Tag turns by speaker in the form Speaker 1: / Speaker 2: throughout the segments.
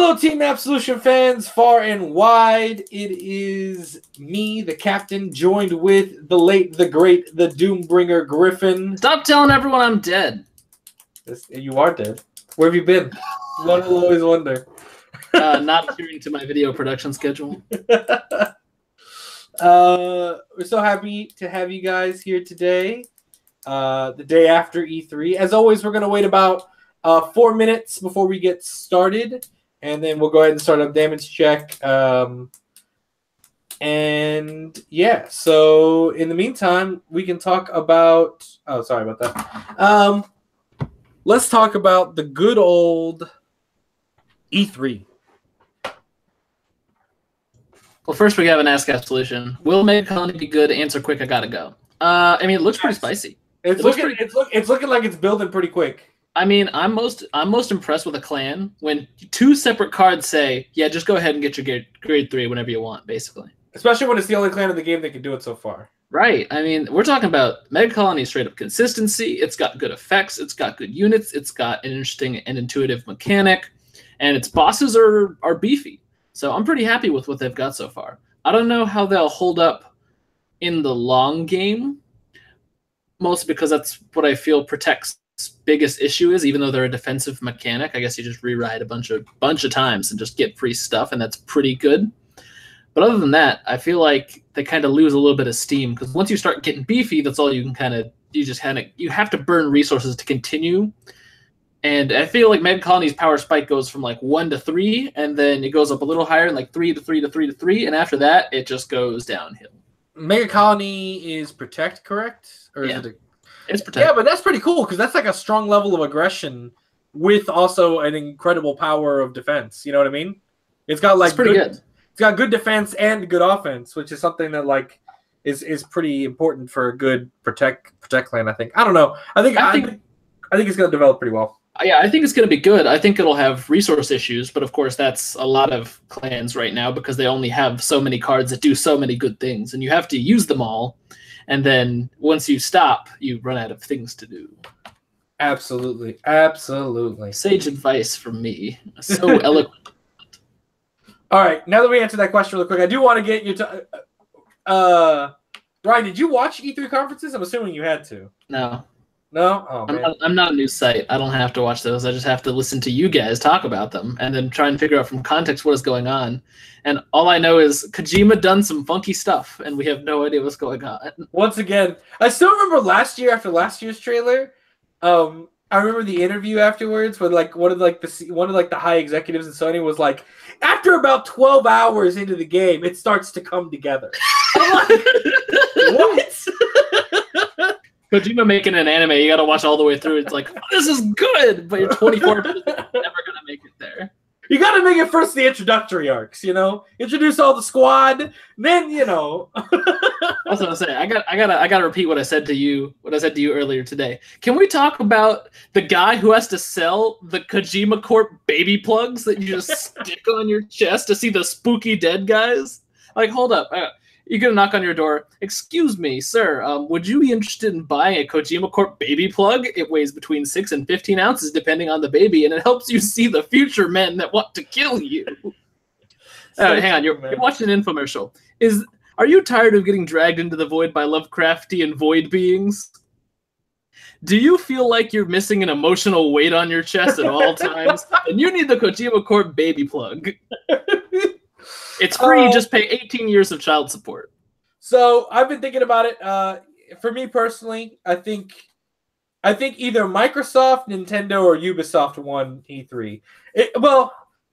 Speaker 1: Hello, Team Absolution fans, far and wide. It is me, the captain, joined with the late, the great, the Doombringer Griffin.
Speaker 2: Stop telling everyone I'm dead.
Speaker 1: You are dead. Where have you been? One will always wonder.
Speaker 2: Not adhering to my video production schedule.
Speaker 1: We're so happy to have you guys here today, the day after E3. As always, we're going to wait about 4 minutes before we get started. And then we'll go ahead and start up damage check. And yeah, so in the meantime, we can talk about... Oh, sorry about that. Let's talk about the good old E3.
Speaker 2: Well, first we have an Ask Absolution. Will Mega Colony be good? Answer quick, I gotta go. I mean, it looks pretty spicy.
Speaker 1: It's looking like it's building pretty quick.
Speaker 2: I mean, I'm most impressed with a clan when 2 separate cards say, yeah, just go ahead and get your grade 3 whenever you want, basically.
Speaker 1: Especially when it's the only clan in the game that can do it so far.
Speaker 2: Right. I mean, we're talking about Mega Colony straight up consistency. It's got good effects. It's got good units. It's got an interesting and intuitive mechanic. And its bosses are beefy. So I'm pretty happy with what they've got so far. I don't know how they'll hold up in the long game, mostly because that's what I feel Protect's biggest issue is. Even though they're a defensive mechanic, I guess you just rewrite a bunch of times and just get free stuff, and that's pretty good. But other than that, I feel like they kind of lose a little bit of steam because once you start getting beefy, that's all you can you have to burn resources to continue. And I feel like Mega Colony's power spike goes from like 1 to 3, and then it goes up a little higher, like 3 to 3 to 3 to 3, and after that, it just goes downhill. Mega
Speaker 1: Colony is Protect, correct? Or
Speaker 2: yeah.
Speaker 1: Is it
Speaker 2: It's Protect.
Speaker 1: Yeah, but that's pretty cool because that's like a strong level of aggression with also an incredible power of defense. You know what I mean? It's got like
Speaker 2: pretty good.
Speaker 1: It's got good defense and good offense, which is something that like is pretty important for a good protect clan. I think. I don't know. I think it's going to develop pretty well.
Speaker 2: Yeah, I think it's going to be good. I think it'll have resource issues, but of course that's a lot of clans right now because they only have so many cards that do so many good things, and you have to use them all. And then once you stop, you run out of things to do.
Speaker 1: Absolutely. Absolutely.
Speaker 2: Sage advice from me. So eloquent.
Speaker 1: All right. Now that we answered that question really quick, I do want to get you to... Ryan, did you watch E3 conferences? I'm assuming you had to.
Speaker 2: No.
Speaker 1: No? Oh, man.
Speaker 2: I'm not a news site. I don't have to watch those. I just have to listen to you guys talk about them and then try and figure out from context what is going on. And all I know is Kojima done some funky stuff, and we have no idea what's going on.
Speaker 1: Once again, I still remember last year after last year's trailer. I remember the interview afterwards where like one of the high executives in Sony was like, after about 12 hours into the game, it starts to come together. I'm like, what?
Speaker 2: Kojima making an anime, you got to watch all the way through. It's like, this is good, but you're 24 minutes, never gonna make it there.
Speaker 1: You got to make it first the introductory arcs, you know. Introduce all the squad, then you know.
Speaker 2: That's what I'm saying. I gotta repeat what I said to you. What I said to you earlier today. Can we talk about the guy who has to sell the Kojima Corp baby plugs that you just stick on your chest to see the spooky dead guys? Like, hold up. You get a knock on your door. Excuse me, sir. Would you be interested in buying a Kojima Corp baby plug? It weighs between 6 and 15 ounces, depending on the baby, and it helps you see the future men that want to kill you. Hang on. You're watching an infomercial. Are you tired of getting dragged into the void by Lovecraftian void beings? Do you feel like you're missing an emotional weight on your chest at all times? And you need the Kojima Corp baby plug. It's free. Just pay 18 years of child support. So
Speaker 1: I've been thinking about it. For me personally, I think either Microsoft, Nintendo, or Ubisoft won E3.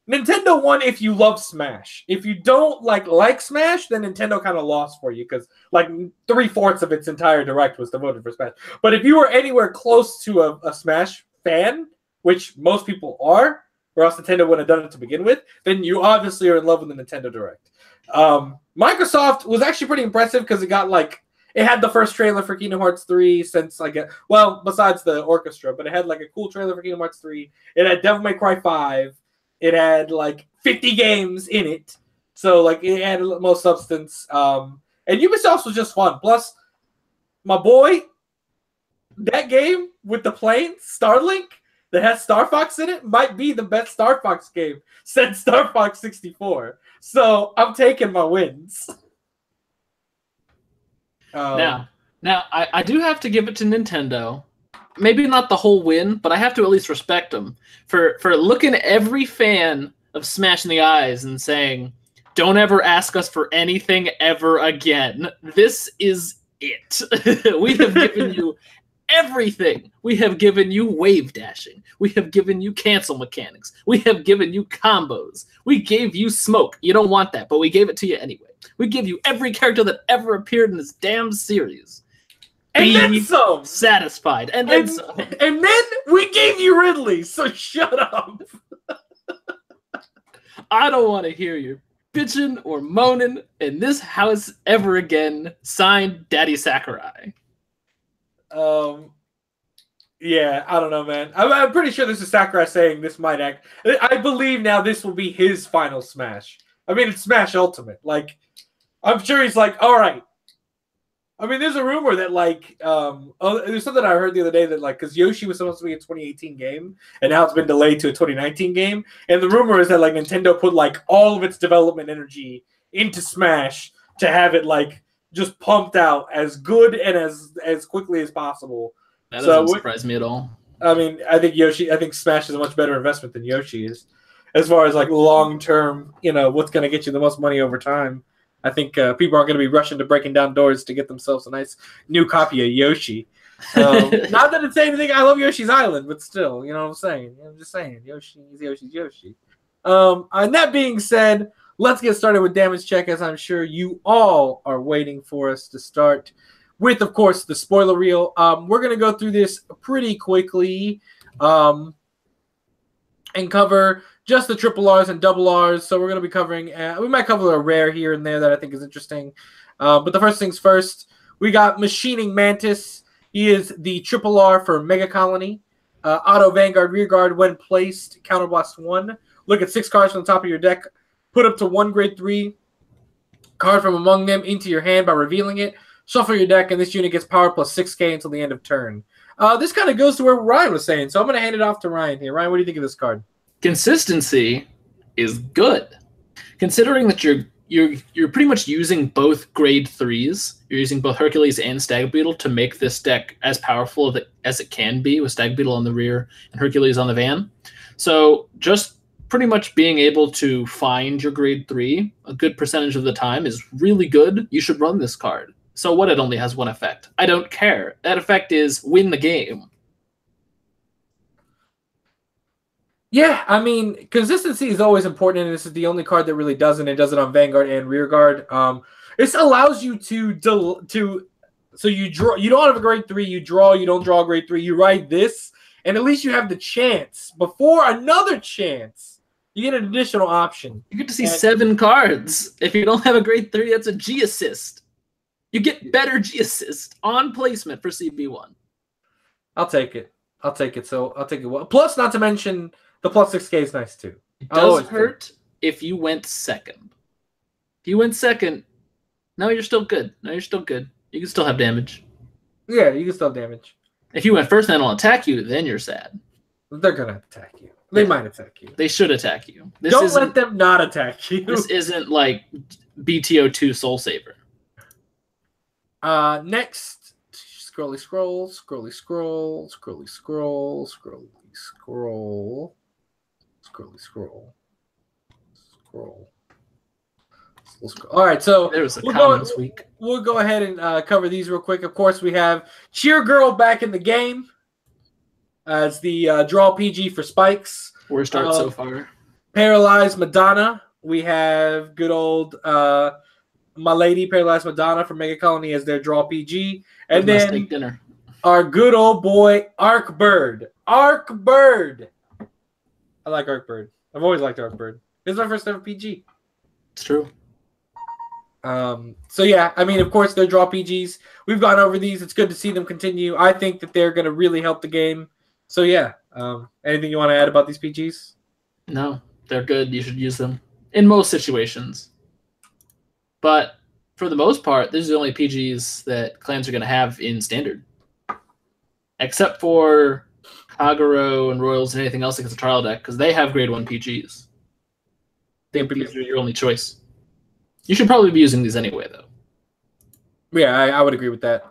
Speaker 1: Nintendo won if you love Smash. If you don't like Smash, then Nintendo kind of lost for you because like 3/4 of its entire direct was devoted for Smash. But if you were anywhere close to a Smash fan, which most people are, or else Nintendo wouldn't have done it to begin with, then you obviously are in love with the Nintendo Direct. Microsoft was actually pretty impressive because it had the first trailer for Kingdom Hearts 3 since besides the orchestra, but it had like a cool trailer for Kingdom Hearts 3. It had Devil May Cry 5. It had like 50 games in it. So like it had most substance. And Ubisoft was just fun. Plus, my boy, that game with the plane, Starlink, that has Star Fox in it might be the best Star Fox game since Star Fox 64. So I'm taking my wins.
Speaker 2: Now, I do have to give it to Nintendo. Maybe not the whole win, but I have to at least respect them for looking every fan of Smash in the eyes and saying, "Don't ever ask us for anything ever again. This is it. We have given you everything. We have given you wave dashing. We have given you cancel mechanics. We have given you combos. We gave you smoke. You don't want that, but we gave it to you anyway. We give you every character that ever appeared in this damn series.
Speaker 1: And then some.
Speaker 2: Satisfied. And then some.
Speaker 1: And then we gave you Ridley, so shut up.
Speaker 2: I don't want to hear your bitching or moaning in this house ever again. Signed, Daddy Sakurai."
Speaker 1: Yeah, I don't know, man. I'm pretty sure this is Sakurai saying this might act. I believe now this will be his final Smash. I mean, it's Smash Ultimate. Like, I'm sure he's like, all right. I mean, there's a rumor that, like, there's something I heard the other day that, like, because Yoshi was supposed to be a 2018 game, and now it's been delayed to a 2019 game. And the rumor is that, like, Nintendo put, like, all of its development energy into Smash to have it, like, just pumped out as good and as quickly as possible.
Speaker 2: That doesn't surprise me at all.
Speaker 1: I mean, I think Smash is a much better investment than Yoshi is, as far as like long term. You know, what's going to get you the most money over time. I think people aren't going to be rushing to breaking down doors to get themselves a nice new copy of Yoshi. Not that it's anything. I love Yoshi's Island, but still, you know what I'm saying. I'm just saying, Yoshi's Yoshi. And that being said, let's get started with damage check, as I'm sure you all are waiting for us to start with, of course, the spoiler reel. We're going to go through this pretty quickly and cover just the triple R's and double R's. So we're going to be covering, we might cover a rare here and there that I think is interesting. But the first things first, we got Machining Mantis. He is the triple R for Mega Colony. Auto Vanguard Rear Guard when placed, Counterblast 1. Look at 6 cards from the top of your deck. Put up to 1 grade 3 card from among them into your hand by revealing it. Shuffle your deck, and this unit gets power plus 6k until the end of turn. This kind of goes to where Ryan was saying, so I'm going to hand it off to Ryan here. Ryan, what do you think of this card?
Speaker 2: Consistency is good, considering that you're pretty much using both grade 3s. You're using both Hercules and Stag Beetle to make this deck as powerful as it can be, with Stag Beetle on the rear and Hercules on the van. So just pretty much being able to find your grade 3 a good percentage of the time is really good. You should run this card. So what, it only has one effect? I don't care. That effect is win the game.
Speaker 1: Yeah, I mean, consistency is always important, and this is the only card that really doesn't. It does it on Vanguard and Rear Guard. This allows you so you draw. You don't have a grade 3. You draw. You don't draw a grade 3. You ride this, and at least you have the chance before another chance. You get an additional option.
Speaker 2: You get to see 7 cards. If you don't have a grade 3, that's a G assist. You get better G assist on placement for CB1.
Speaker 1: I'll take it. So I'll take it. Well, plus, not to mention, the plus 6k is nice too.
Speaker 2: It does hurt if you went second. If you went second, no, you're still good. You can still have damage.
Speaker 1: Yeah, you can still have damage.
Speaker 2: If you went first and they don't attack you, then you're sad.
Speaker 1: They're going to attack you. They might attack you.
Speaker 2: They should attack you.
Speaker 1: Don't let them not attack you.
Speaker 2: This isn't like BTO2 Soul Saver.
Speaker 1: Next, scrolly scroll. All right, so
Speaker 2: there was a comments week.
Speaker 1: We'll go ahead and cover these real quick. Of course, we have Cheer Girl back in the game as the draw PG for Spikes.
Speaker 2: Worst art so far.
Speaker 1: Paralyzed Madonna. We have good old My Lady Paralyzed Madonna from Mega Colony as their draw PG. And then our good old boy, Arcbird. Arcbird. I like Arcbird. I've always liked Arcbird. This is my first ever PG.
Speaker 2: It's true.
Speaker 1: So yeah, I mean, of course, they're draw PGs. We've gone over these. It's good to see them continue. I think that they're going to really help the game. So yeah, anything you want to add about these PGs?
Speaker 2: No, they're good. You should use them in most situations. But for the most part, these are the only PGs that clans are going to have in Standard. Except for Kagero and Royals and anything else against a trial deck because they have grade 1 PGs. I think these are your only choice. You should probably be using these anyway, though.
Speaker 1: Yeah, I would agree with that.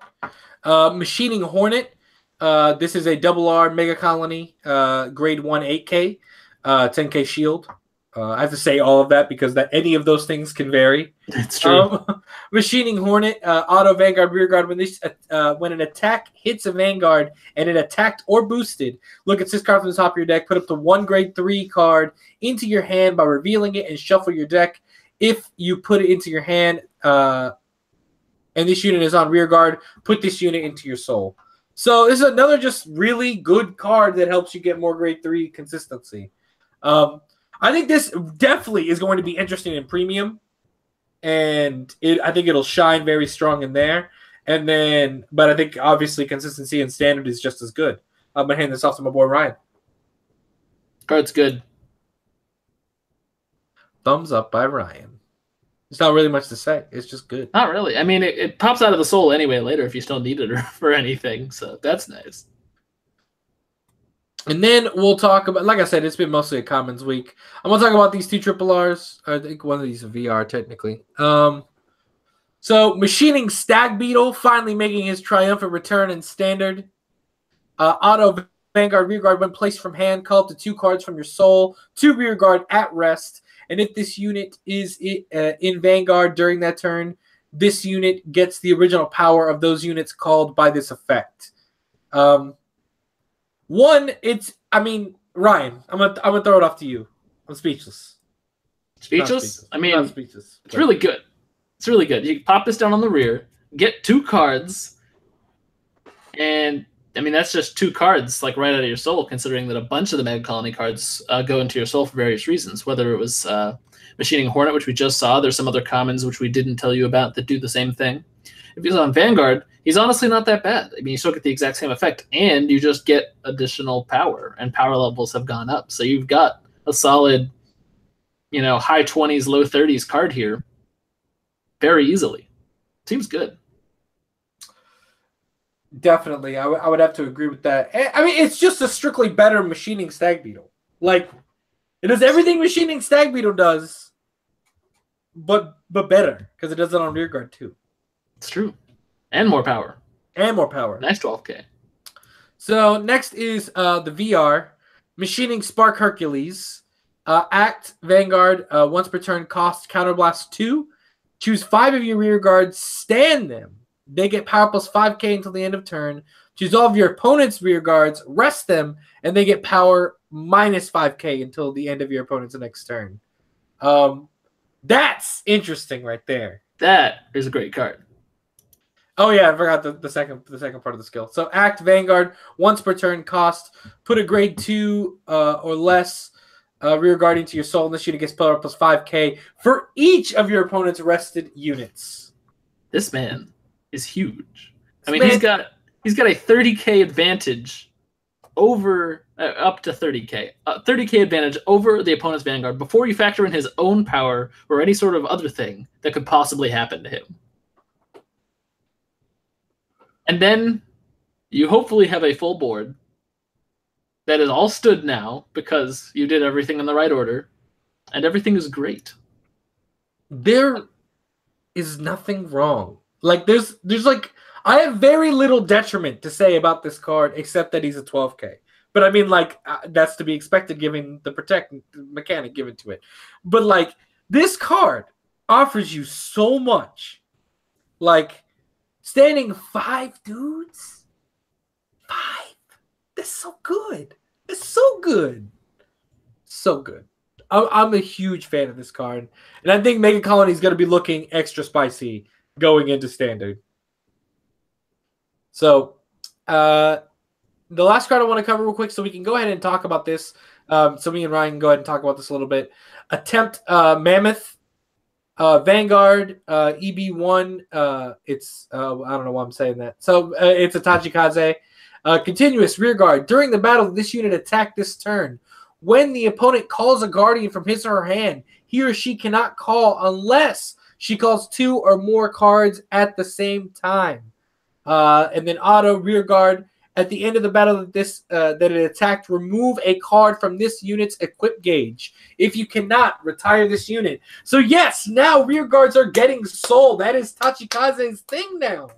Speaker 1: Machining Hornet. This is a double R Mega Colony, grade 1 8K, 10K shield. I have to say all of that because any of those things can vary.
Speaker 2: That's true.
Speaker 1: Machining Hornet, auto Vanguard Rearguard. When an attack hits a Vanguard and it attacked or boosted, look at 6 cards from the top of your deck. Put up to 1 grade 3 card into your hand by revealing it and shuffle your deck. If you put it into your hand, and this unit is on Rearguard, put this unit into your soul. So this is another just really good card that helps you get more grade 3 consistency. I think this definitely is going to be interesting in premium, and I think it'll shine very strong in there. But I think obviously consistency in standard is just as good. I'm gonna hand this off to my boy Ryan.
Speaker 2: Card's good.
Speaker 1: Thumbs up by Ryan. There's not really much to say. It's just good.
Speaker 2: Not really. I mean, it pops out of the soul anyway later if you still need it for anything, so that's nice.
Speaker 1: And then we'll talk about, like I said, it's been mostly a commons week. I'm going to talk about these 2 triple Rs. I think one of these is VR, technically. So, Machining Stag Beetle, finally making his triumphant return in Standard. Auto Vanguard Rearguard, when placed from hand, call up to 2 cards from your soul, 2 Rearguard at rest. And if this unit is in Vanguard during that turn, this unit gets the original power of those units called by this effect. Ryan, I'm gonna throw it off to you. I'm speechless.
Speaker 2: Speechless? I mean, speechless. It's really good. It's really good. You pop this down on the rear, get 2 cards, and I mean that's just 2 cards like right out of your soul. Considering that a bunch of the Mega Colony cards go into your soul for various reasons, whether it was Machining Hornet, which we just saw. There's some other commons which we didn't tell you about that do the same thing. If he's on Vanguard, he's honestly not that bad. I mean, you still get the exact same effect, and you just get additional power, and power levels have gone up. So you've got a solid, high 20s, low 30s card here very easily. Seems good.
Speaker 1: Definitely. I would have to agree with that. I mean, it's just a strictly better Machining Stag Beetle. Like, it does everything Machining Stag Beetle does, but better, because it does it on Rearguard too.
Speaker 2: It's true. And more power.
Speaker 1: Nice
Speaker 2: 12K.
Speaker 1: So next is the VR. Machining Spark Hercules. Act Vanguard. Once per turn, cost Counterblast 2. Choose 5 of your rear guards. Stand them. They get power plus 5K until the end of turn. Choose all of your opponent's rear guards. Rest them. And they get power minus 5K until the end of your opponent's next turn. That's interesting right there.
Speaker 2: That is a great card.
Speaker 1: Oh yeah, I forgot the second part of the skill. So Act Vanguard, once per turn, cost. Put a grade 2 or less rear guard into your soul, and this unit gets power plus 5K for each of your opponent's rested units.
Speaker 2: This man is huge. He's got a 30K advantage over up to 30K. 30K advantage over the opponent's Vanguard before you factor in his own power or any sort of other thing that could possibly happen to him. And then you hopefully have a full board that is all stood now because you did everything in the right order, and everything is great.
Speaker 1: There is nothing wrong. Like there's like I have very little detriment to say about this card except that he's a 12K. But I mean, like that's to be expected given the protect mechanic given to it. But like this card offers you so much, like. Standing 5 dudes? 5? That's so good. It's so good. So good. I'm a huge fan of this card. And I think Mega Colony is going to be looking extra spicy going into Standard. So, the last card I want to cover real quick so we can go ahead and talk about this. So me and Ryan can go ahead and talk about this a little bit. Attempt Mammoth. Vanguard, EB1, it's, I don't know why I'm saying that. So it's a Tachikaze. Continuous rear guard. During the battle, this unit attacked this turn. When the opponent calls a guardian from his or her hand, he or she cannot call unless she calls 2 or more cards at the same time. And then auto rear guard. at the end of the battle that it attacked, remove a card from this unit's equip gauge. If you cannot, retire this unit. So yes, now rear guards are getting sold. That is Tachikaze's thing now.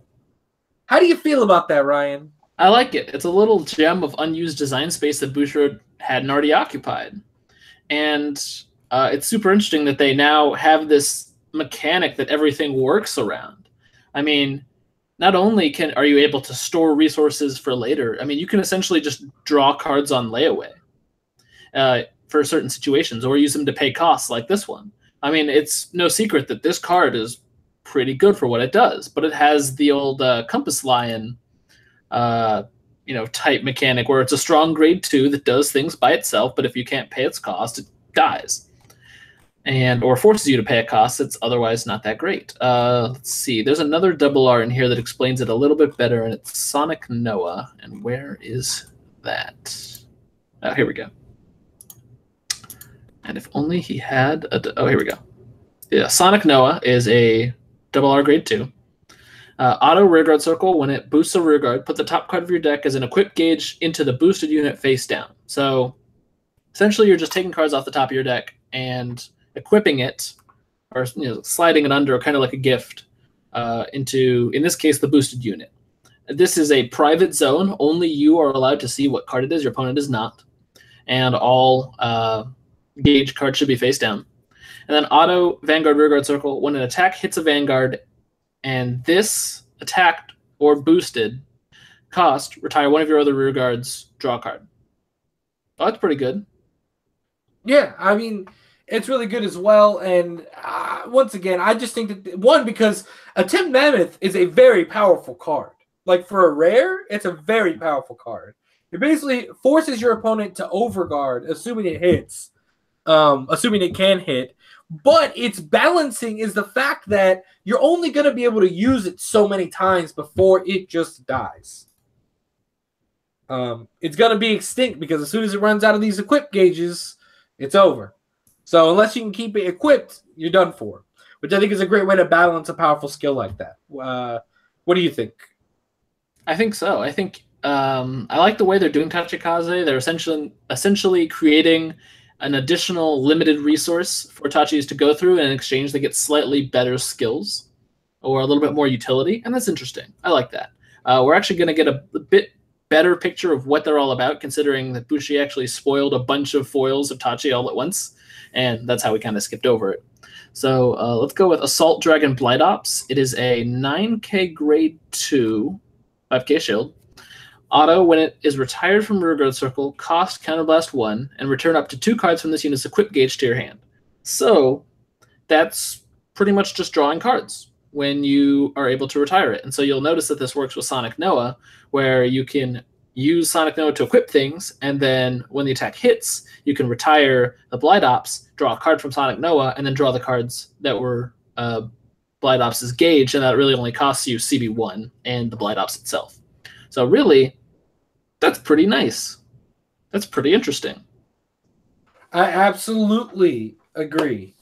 Speaker 1: How do you feel about that, Ryan?
Speaker 2: I like it. It's a little gem of unused design space that Bushiroad hadn't already occupied. And it's super interesting that they now have this mechanic that everything works around. I mean, not only are you able to store resources for later, I mean, you can essentially just draw cards on layaway for certain situations, or use them to pay costs like this one. I mean, it's no secret that this card is pretty good for what it does, but it has the old Compass Lion type mechanic where it's a strong grade 2 that does things by itself, but if you can't pay its cost, it dies. Or forces you to pay a cost that's otherwise not that great. Let's see. There's another double R in here that explains it a little bit better, and it's Sonic Noah. And where is that? Oh, here we go. And if only he had oh, here we go. Yeah, Sonic Noah is a double R grade 2. Auto rearguard circle. When it boosts a rearguard, put the top card of your deck as an equip gauge into the boosted unit face down. So essentially, you're just taking cards off the top of your deck and equipping it, or sliding it under, kind of like a gift, into, in this case, the boosted unit. This is a private zone. Only you are allowed to see what card it is. Your opponent is not. And all gauge cards should be face down. And then auto Vanguard Rearguard Circle. When an attack hits a Vanguard and this attacked or boosted cost, retire one of your other rear guards, draw a card. Oh, that's pretty good.
Speaker 1: Yeah, I mean, it's really good as well. And once again, I just think that, one, because Attempt Mammoth is a very powerful card. Like, for a rare, it's a very powerful card. It basically forces your opponent to overguard, assuming it hits, assuming it can hit. But its balancing is the fact that you're only going to be able to use it so many times before it just dies. It's going to be extinct because as soon as it runs out of these equip gauges, it's over. So unless you can keep it equipped, you're done for. Which I think is a great way to balance a powerful skill like that. What do you think?
Speaker 2: I think so. I think I like the way they're doing Tachikaze. They're essentially creating an additional limited resource for Tachis to go through, and in exchange they get slightly better skills or a little bit more utility, and that's interesting. I like that. We're actually going to get a bit better picture of what they're all about, considering that Bushi actually spoiled a bunch of foils of Tachi all at once, and that's how we kind of skipped over it. So let's go with Assault Dragon Blight Ops. It is a 9k grade 2, 5k shield. Auto, when it is retired from Rearguard Circle, cost Counterblast 1, and return up to 2 cards from this unit's equip gauge to your hand. So that's pretty much just drawing cards when you are able to retire it. And so you'll notice that this works with Sonic Noah, where you can use Sonic Noah to equip things, and then when the attack hits, you can retire the Blight Ops, draw a card from Sonic Noah, and then draw the cards that were Blight Ops' gauge, and that really only costs you CB1 and the Blight Ops itself. So really, that's pretty nice. That's pretty interesting.
Speaker 1: I absolutely agree.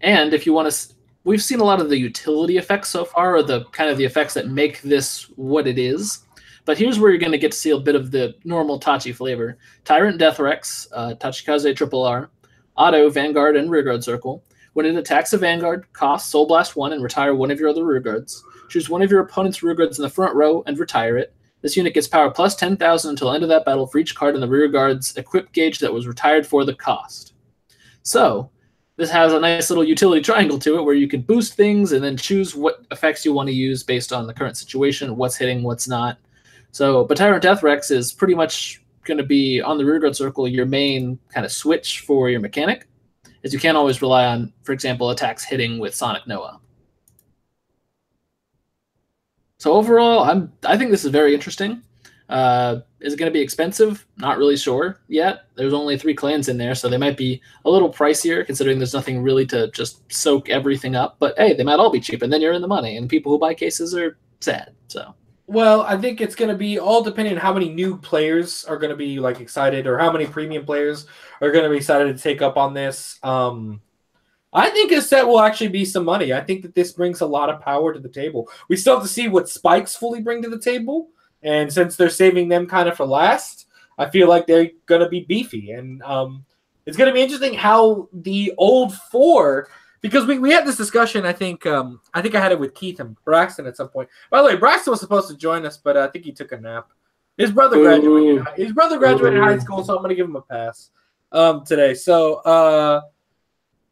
Speaker 2: And if you want to, we've seen a lot of the utility effects so far, or the kind of the effects that make this what it is. But here's where you're going to get to see a bit of the normal Tachi flavor. Tyrant Deathrex, Tachikaze Triple R, Auto, Vanguard, and Rearguard Circle. When it attacks a Vanguard, cost Soul Blast 1 and retire one of your other rearguards. Choose one of your opponent's rearguards in the front row and retire it. This unit gets power plus 10,000 until the end of that battle for each card in the rearguard's equip gauge that was retired for the cost. So this has a nice little utility triangle to it where you can boost things and then choose what effects you want to use based on the current situation, what's hitting, what's not. So, but Tyrant Deathrex is pretty much going to be on the rearguard circle your main kind of switch for your mechanic, as you can't always rely on, for example, attacks hitting with Sonic Noah. So overall, I think this is very interesting. Is it going to be expensive? Not really sure yet. There's only 3 clans in there, so they might be a little pricier, considering there's nothing really to just soak everything up. But hey, they might all be cheap, and then you're in the money, and people who buy cases are sad. So.
Speaker 1: Well, I think it's going to be all depending on how many new players are going to be like excited, or how many premium players are going to be excited to take up on this. I think a set will actually be some money. I think that this brings a lot of power to the table. We still have to see what spikes fully bring to the table. And since they're saving them kind of for last, I feel like they're going to be beefy. And it's going to be interesting how the old four, because we had this discussion, I think I had it with Keith and Braxton at some point. By the way, Braxton was supposed to join us, but I think he took a nap. His brother graduated. His brother graduated high school, so I'm going to give him a pass today. So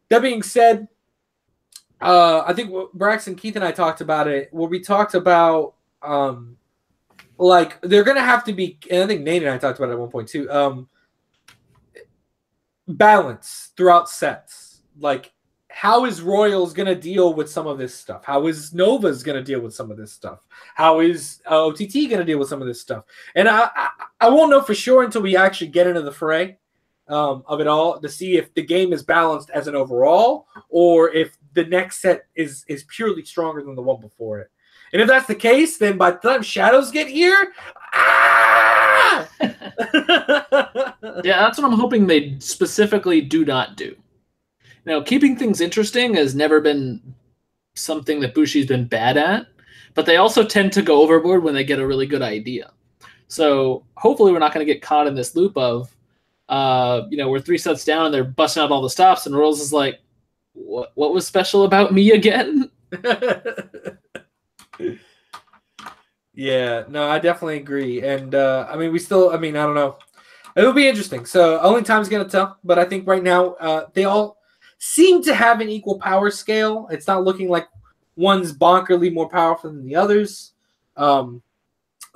Speaker 1: that being said, I think Braxton, Keith, and I talked about it. Where we talked about like they're going to have to be, and I think Nate and I talked about it at one point too. Balance throughout sets. Like, how is Royals going to deal with some of this stuff? How is Nova's going to deal with some of this stuff? How is OTT going to deal with some of this stuff? And I won't know for sure until we actually get into the fray of it all to see if the game is balanced as an overall or if the next set is purely stronger than the one before it. And if that's the case, then by the time Shadows get here,
Speaker 2: yeah, that's what I'm hoping they specifically do not do. Now, keeping things interesting has never been something that Bushi's been bad at, but they also tend to go overboard when they get a really good idea. So hopefully we're not going to get caught in this loop of, we're 3 sets down and they're busting out all the stops, and Rolls is like, what was special about me again?
Speaker 1: Yeah, no, I definitely agree. And, I don't know. It'll be interesting. So only time's going to tell. But I think right now they all seem to have an equal power scale. It's not looking like one's bonkerly more powerful than the others. So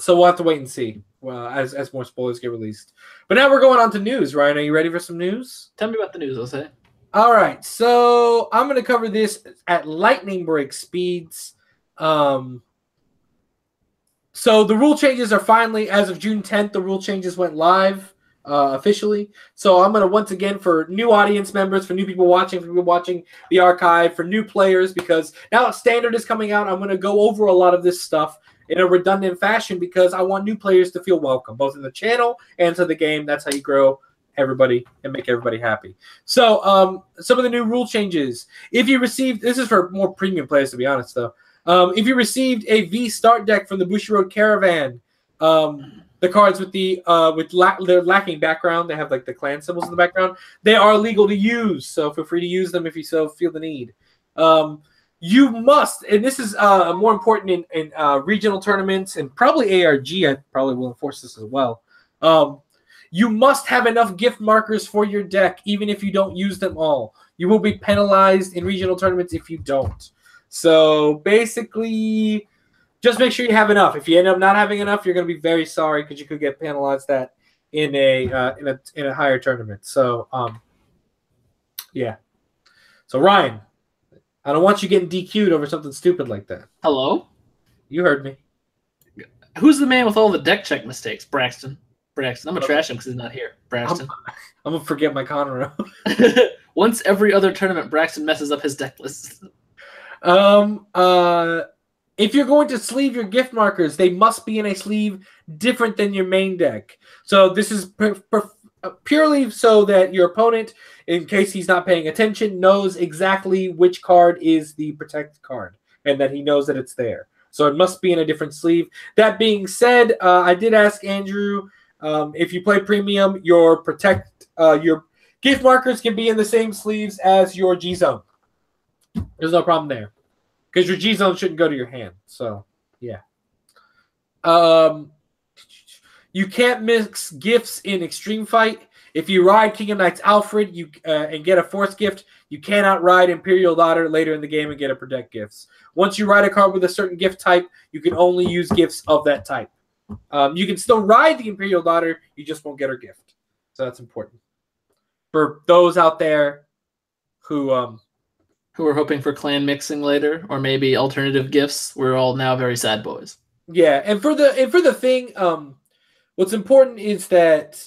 Speaker 1: we'll have to wait and see as more spoilers get released. But now we're going on to news, Ryan. Are you ready for some news?
Speaker 2: Tell me about the news, Jose.
Speaker 1: All right. So I'm going to cover this at lightning break speeds. So the rule changes are finally, as of June 10th, the rule changes went live officially. So I'm going to, once again, for new audience members, for new people watching, for people watching the archive, for new players, because now that Standard is coming out, I'm going to go over a lot of this stuff in a redundant fashion because I want new players to feel welcome, both in the channel and to the game. That's how you grow everybody and make everybody happy. So some of the new rule changes. If you received, this is for more premium players, to be honest, though. If you received a V start deck from the Bushiroad Caravan, the cards with their lacking background, they have like the clan symbols in the background. They are legal to use, so feel free to use them if you so feel the need. You must, and this is more important in regional tournaments and probably ARG. I probably will enforce this as well. You must have enough gift markers for your deck, even if you don't use them all. You will be penalized in regional tournaments if you don't. So basically, just make sure you have enough. If you end up not having enough, you're going to be very sorry because you could get penalized that in a higher tournament. So yeah. So Ryan, I don't want you getting DQ'd over something stupid like that.
Speaker 2: Hello?
Speaker 1: You heard me.
Speaker 2: Who's the man with all the deck check mistakes? Braxton. I'm going to trash him because he's not here. Braxton.
Speaker 1: I'm going to forget my Conroe.
Speaker 2: Once every other tournament, Braxton messes up his deck list.
Speaker 1: If you're going to sleeve your gift markers, they must be in a sleeve different than your main deck. So this is purely so that your opponent, in case he's not paying attention, knows exactly which card is the protect card and that he knows that it's there. So it must be in a different sleeve. That being said, I did ask Andrew, if you play premium, your gift markers can be in the same sleeves as your G-Zone. There's no problem there. Because your G-Zone shouldn't go to your hand. So, yeah. You can't mix gifts in Extreme Fight. If you ride King of Knights Alfred and get a fourth gift, you cannot ride Imperial Daughter later in the game and get a Protect gifts. Once you ride a card with a certain gift type, you can only use gifts of that type. You can still ride the Imperial Daughter, you just won't get her gift. So that's important. For those out there who are
Speaker 2: hoping for clan mixing later, or maybe alternative gifts. We're all now very sad boys.
Speaker 1: Yeah, and for the thing, what's important is that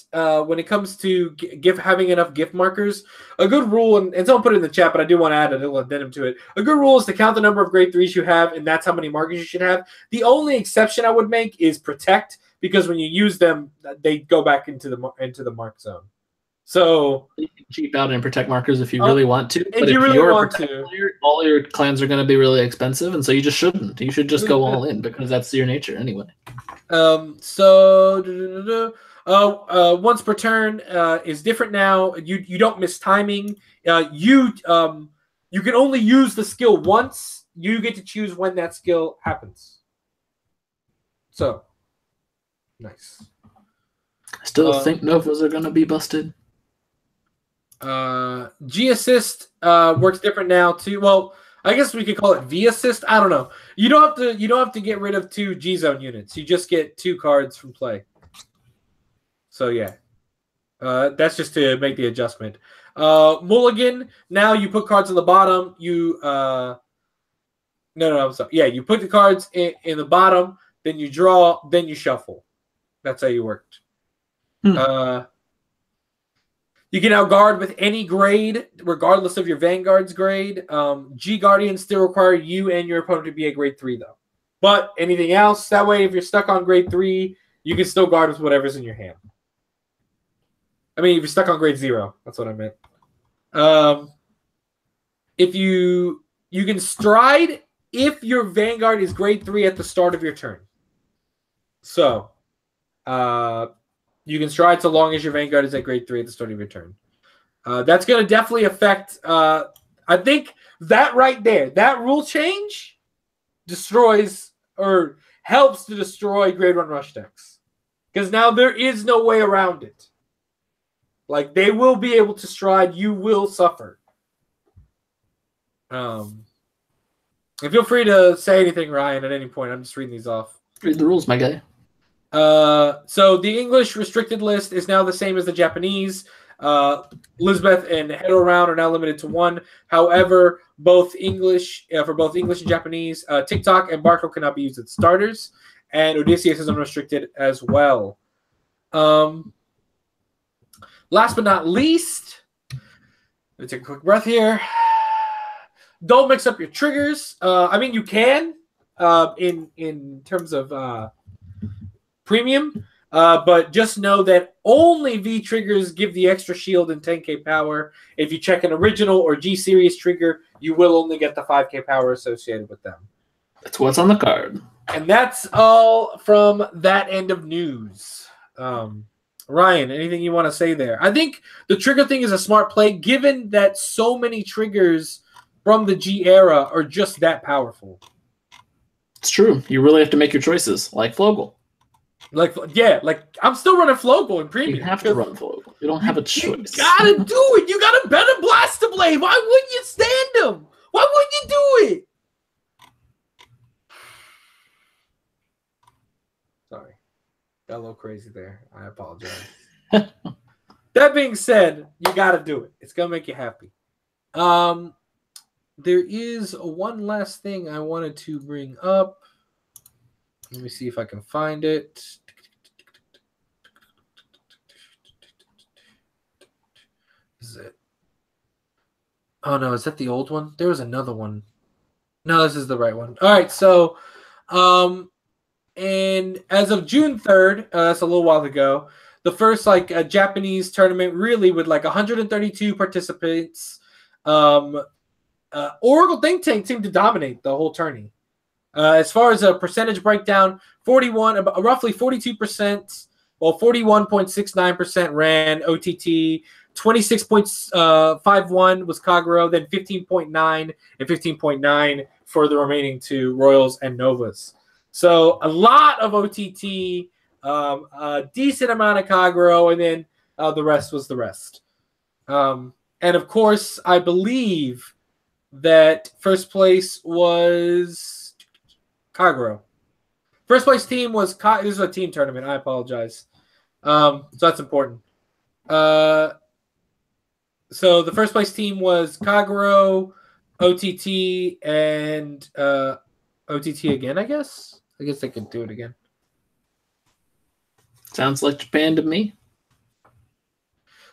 Speaker 1: when it comes to having enough gift markers, a good rule, and someone put it in the chat, but I do want to add a little addendum to it. A good rule is to count the number of grade 3s you have, and that's how many markers you should have. The only exception I would make is protect, because when you use them, they go back into the mark zone. So
Speaker 2: You can cheap out and protect markers if you really want to.
Speaker 1: if
Speaker 2: But
Speaker 1: you
Speaker 2: if
Speaker 1: really
Speaker 2: you're a
Speaker 1: want
Speaker 2: protect
Speaker 1: to.
Speaker 2: player, all your clans are going to be really expensive, and so you just shouldn't. You should just go all in because that's your nature anyway.
Speaker 1: Once per turn is different now. You don't miss timing. You can only use the skill once. You get to choose when that skill happens. So nice.
Speaker 2: I still think Novas are going to be busted.
Speaker 1: G assist works different now too. Well, I guess we could call it V assist. I don't know. You don't have to get rid of 2 G zone units. You just get 2 cards from play. So yeah, that's just to make the adjustment. Mulligan. Now you put cards on the bottom. You I'm sorry. Yeah, you put the cards in the bottom. Then you draw. Then you shuffle. That's how you worked. You can outguard with any grade, regardless of your Vanguard's grade. G Guardians still require you and your opponent to be a grade 3, though. But anything else, that way, if you're stuck on grade 3, you can still guard with whatever's in your hand. I mean, if you're stuck on grade 0, that's what I meant. If you can stride if your Vanguard is grade 3 at the start of your turn. So, you can stride so long as your Vanguard is at grade 3 at the start of your turn. That's going to definitely affect... I think that right there, that rule change destroys or helps to destroy grade 1 rush decks. Because now there is no way around it. Like, they will be able to stride. You will suffer. And feel free to say anything, Ryan, at any point. I'm just reading these off.
Speaker 2: Read the rules, my guy.
Speaker 1: So the English restricted list is now the same as the Japanese. Elizabeth and Hetero round are now limited to 1. However, both English and Japanese, TikTok and Barco cannot be used as starters, and Odysseus is unrestricted as well. Last but not least, let me take a quick breath here. Don't mix up your triggers. I mean, you can in terms of premium, but just know that only V triggers give the extra shield and 10k power. If you check an original or G series trigger, you will only get the 5k power associated with them.
Speaker 2: That's what's on the card.
Speaker 1: And that's all from that end of news. Ryan, anything you want to say there? I think the trigger thing is a smart play, given that so many triggers from the G era are just that powerful.
Speaker 2: It's true. You really have to make your choices, like Flogel.
Speaker 1: Like I'm still running Flogel in premium.
Speaker 2: You have to run Flogel. You don't have a choice.
Speaker 1: You gotta do it. You got a better Blaster Blade. Why wouldn't you stand him? Why wouldn't you do it? Sorry. Got a little crazy there. I apologize. That being said, you got to do it. It's going to make you happy. There is one last thing I wanted to bring up. Let me see if I can find it. Is it? Oh, no. Is that the old one? There was another one. No, this is the right one. All right. So, and as of June 3rd, that's a little while ago, the first Japanese tournament really with 132 participants. Oracle Think Tank seemed to dominate the whole tourney. As far as a percentage breakdown, roughly 42%, well, 41.69% ran OTT, 26.51 was Kagero, then 15.9 and 15.9 for the remaining 2 Royals and Novas. So a lot of OTT, a decent amount of Kagero, and then the rest was the rest. And of course, I believe that first place was Kagero. First place team was this is a team tournament. I apologize. So that's important. So the first place team was Kagero, OTT, and OTT again, I guess. I guess they could do it again.
Speaker 2: Sounds like Japan to me.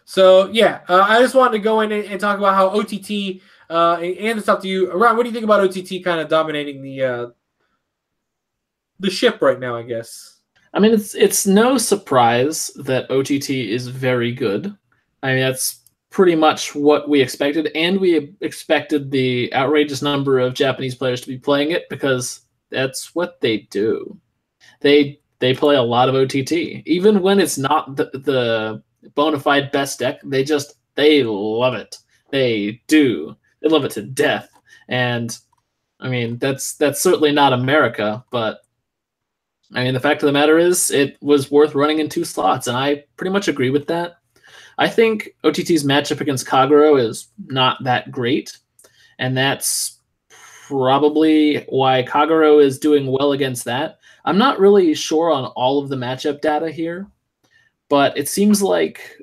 Speaker 1: So, yeah, I just wanted to go in and talk about how OTT, and it's up to you. Ryan, what do you think about OTT kind of dominating the ship right now, I guess?
Speaker 2: I mean, it's no surprise that OTT is very good. I mean, that's pretty much what we expected, and we expected the outrageous number of Japanese players to be playing it because that's what they do. They play a lot of OTT, even when it's not the bona fide best deck. They love it. They do. They love it to death. And I mean, that's certainly not America, but I mean, the fact of the matter is, it was worth running in 2 slots, and I pretty much agree with that. I think OTT's matchup against Kagero is not that great, and that's probably why Kagero is doing well against that. I'm not really sure on all of the matchup data here, but it seems like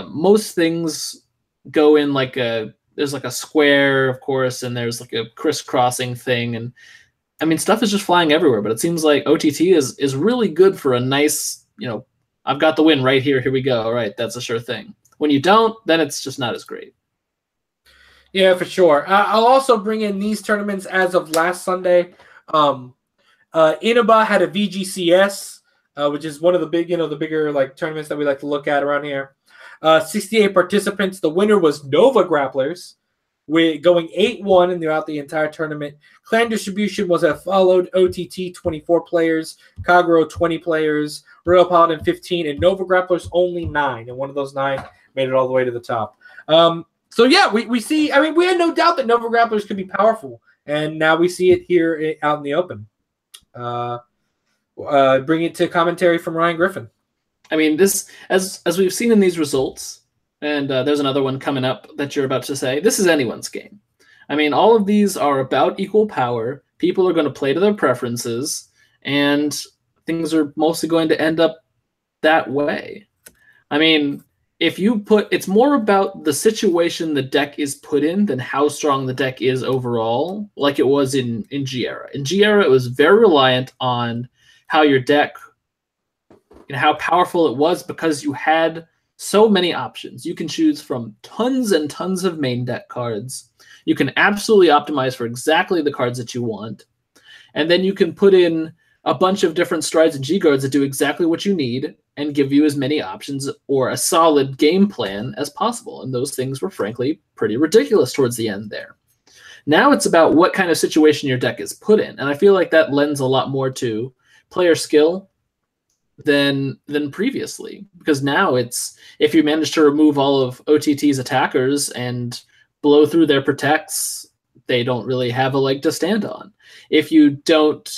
Speaker 2: most things go in like there's like a square, of course, and there's like a crisscrossing thing, and I mean, stuff is just flying everywhere, but it seems like OTT is really good for a nice, I've got the win right here. Here we go. All right, that's a sure thing. When you don't, then it's just not as great.
Speaker 1: Yeah, for sure. I'll also bring in these tournaments as of last Sunday. Inaba had a VGCS, which is one of the bigger like tournaments that we like to look at around here. 68 participants. The winner was Nova Grapplers, with going 8-1 throughout the entire tournament. Clan distribution was a followed OTT 24 players, Kagero 20 players, Royal Paladin 15, and Nova Grapplers only 9. And one of those 9 made it all the way to the top. So yeah, we see. I mean, we had no doubt that Nova Grapplers could be powerful, and now we see it here out in the open. Bring it to commentary from Ryan Griffin.
Speaker 2: I mean, this as we've seen in these results. And there's another one coming up that you're about to say. This is anyone's game. I mean, all of these are about equal power. People are going to play to their preferences, and things are mostly going to end up that way. I mean, it's more about the situation the deck is put in than how strong the deck is overall, like it was in G-Era. In G-Era, it was very reliant on how your deck and how powerful it was because you had so many options. You can choose from tons and tons of main deck cards. You can absolutely optimize for exactly the cards that you want. And then you can put in a bunch of different strides and G-guards that do exactly what you need and give you as many options or a solid game plan as possible. And those things were, frankly, pretty ridiculous towards the end there. Now it's about what kind of situation your deck is put in. And I feel like that lends a lot more to player skill than previously, because now it's if you manage to remove all of OTT's attackers and blow through their protects, they don't really have a leg to stand on. If you don't,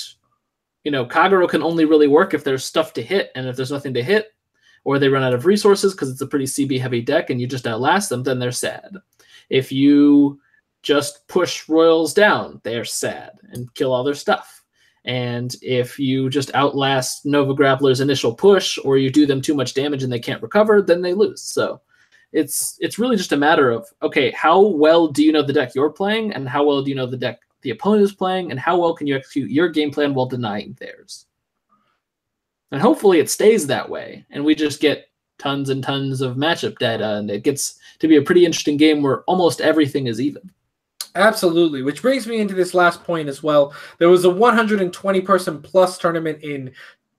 Speaker 2: Kagero can only really work if there's stuff to hit, and if there's nothing to hit, or they run out of resources because it's a pretty CB heavy deck and you just outlast them, then they're sad. If you just push Royals down, they're sad and kill all their stuff. And if you just outlast Nova Grappler's initial push, or you do them too much damage and they can't recover, then they lose. So it's really just a matter of, okay, how well do you know the deck you're playing, and how well do you know the deck the opponent is playing, and how well can you execute your game plan while denying theirs? And hopefully it stays that way, and we just get tons and tons of matchup data, and it gets to be a pretty interesting game where almost everything is even.
Speaker 1: Absolutely, which brings me into this last point as well. There was a 120-person plus tournament in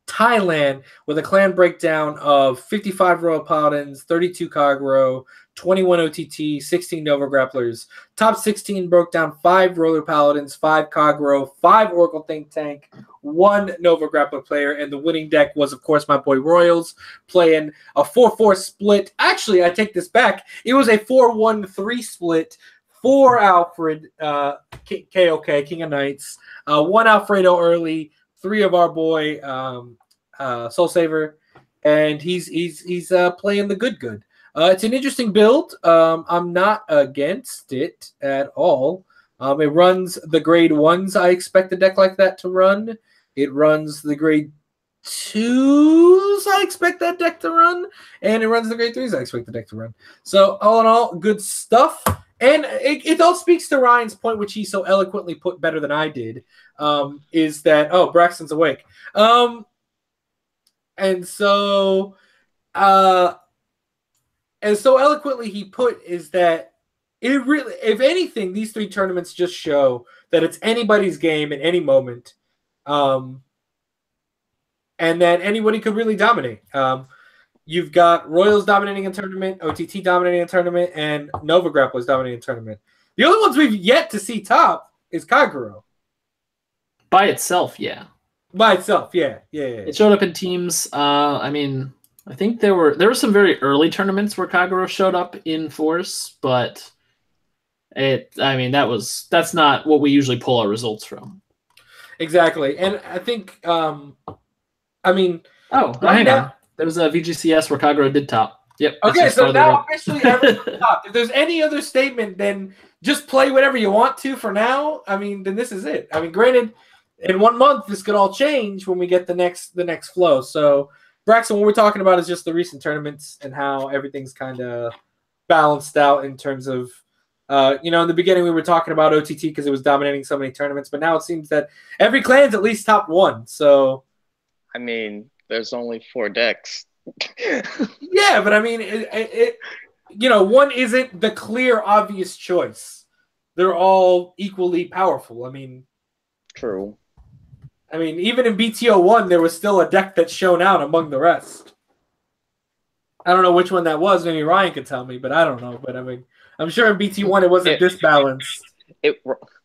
Speaker 1: Thailand with a clan breakdown of 55 Royal Paladins, 32 Kagero, 21 OTT, 16 Nova Grapplers. Top 16 broke down 5 Royal Paladins, 5 Kagero, 5 Oracle Think Tank, 1 Nova Grappler player, and the winning deck was, of course, my boy Royals, playing a 4-4 split. Actually, I take this back. It was a 4-1-3 split. 4 Alfred, KOK, King of Knights, 1 Alfredo early, 3 of our boy Soul Saver, and he's playing the good. It's an interesting build. I'm not against it at all. It runs the grade 1s I expect a deck like that to run. It runs the grade 2s I expect that deck to run, and it runs the grade 3s I expect the deck to run. So all in all, good stuff. And it all speaks to Ryan's point, which he so eloquently put better than I did, is that, oh, Braxton's awake. And so eloquently he put is that it really, if anything, these 3 tournaments just show that it's anybody's game at any moment, and that anybody could really dominate. you've got Royals dominating a tournament, OTT dominating a tournament, and Nova Grapplers dominating a tournament. The only ones we've yet to see top is Kaguro.
Speaker 2: By itself, yeah.
Speaker 1: By itself, yeah.
Speaker 2: It showed up in teams. I mean, I think there were some very early tournaments where Kaguro showed up in force, but that's not what we usually pull our results from.
Speaker 1: Exactly. And I think hang
Speaker 2: on. There was a VGCS where Kaguro did top. Yep.
Speaker 1: Okay, so now officially everyone's top. If there's any other statement, then just play whatever you want to for now. I mean, then this is it. I mean, granted, in 1 month this could all change when we get the next flow. So Braxton, what we're talking about is just the recent tournaments and how everything's kind of balanced out in terms of in the beginning we were talking about OTT because it was dominating so many tournaments, but now it seems that every clan's at least top 1. So
Speaker 3: I mean, there's only 4 decks.
Speaker 1: Yeah, but I mean, one isn't the clear, obvious choice. They're all equally powerful. I mean,
Speaker 3: true.
Speaker 1: I mean, even in BTO1, there was still a deck that shone out among the rest. I don't know which one that was. Maybe Ryan could tell me, but I don't know. But I mean, I'm sure in BT1 it wasn't this balanced.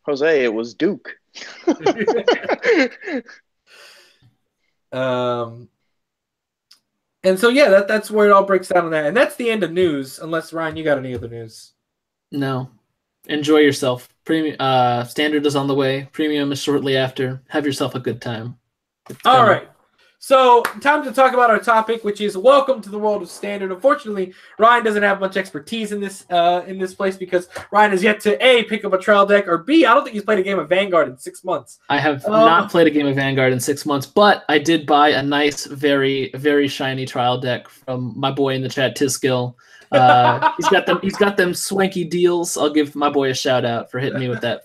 Speaker 3: Jose, it was Duke.
Speaker 1: And so yeah, that's where it all breaks down on that, and that's the end of news. Unless Ryan, you got any other news?
Speaker 2: No. Enjoy yourself. Premium standard is on the way. Premium is shortly after. Have yourself a good time.
Speaker 1: All right. So time to talk about our topic, which is welcome to the world of standard. Unfortunately, Ryan doesn't have much expertise in this place because Ryan has yet to A, pick up a trial deck, or B, I don't think he's played a game of Vanguard in 6 months.
Speaker 2: I have not played a game of Vanguard in 6 months, but I did buy a nice, very, very shiny trial deck from my boy in the chat, Tiskill. He's got them swanky deals. I'll give my boy a shout out for hitting me with that